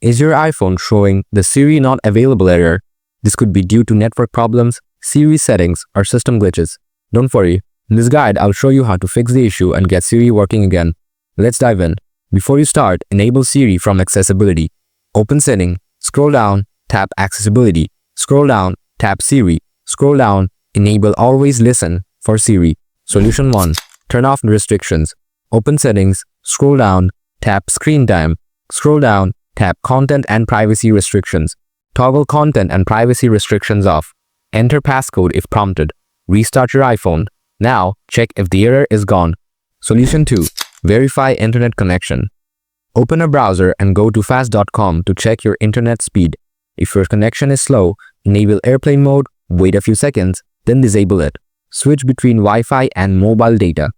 Is your iPhone showing the Siri Not Available error? This could be due to network problems, Siri settings, or system glitches. Don't worry, in this guide I'll show you how to fix the issue and get Siri working again. Let's dive in. Before you start, enable Siri from Accessibility. Open Setting, scroll down, tap Accessibility. Scroll down, tap Siri. Scroll down, enable Always Listen for Siri. Solution 1. Turn off restrictions. Open Settings, scroll down, tap Screen Time. Scroll down, tap Content and Privacy Restrictions. Toggle Content and Privacy Restrictions off. Enter passcode if prompted. Restart your iPhone. Now, check if the error is gone. Solution 2. Verify internet connection. Open a browser and go to fast.com to check your internet speed. If your connection is slow, enable airplane mode, wait a few seconds, then disable it. Switch between Wi-Fi and mobile data.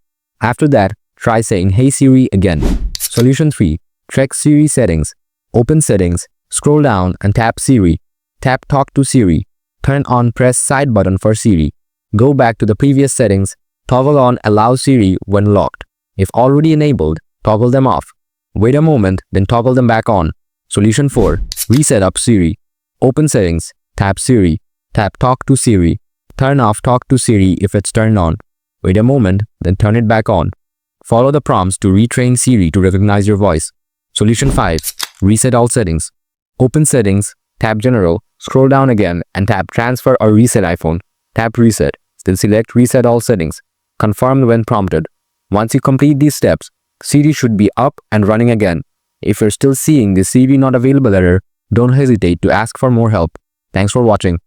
After that, try saying Hey Siri again. Solution 3. Check Siri settings. Open Settings, scroll down and tap Siri. Tap Talk to Siri. Turn on Press Side button for Siri. Go back to the previous settings. Toggle on Allow Siri when locked. If already enabled, toggle them off. Wait a moment, then toggle them back on. Solution 4. Reset up Siri. Open Settings, tap Siri. Tap Talk to Siri. Turn off Talk to Siri if it's turned on. Wait a moment, then turn it back on. Follow the prompts to retrain Siri to recognize your voice. Solution 5. Reset all settings. Open Settings, tap General, scroll down again and tap Transfer or Reset iPhone. Tap Reset, then select Reset all settings. Confirm when prompted. Once you complete these steps, Siri should be up and running again. If you're still seeing the Siri Not Available error, don't hesitate to ask for more help. Thanks for watching.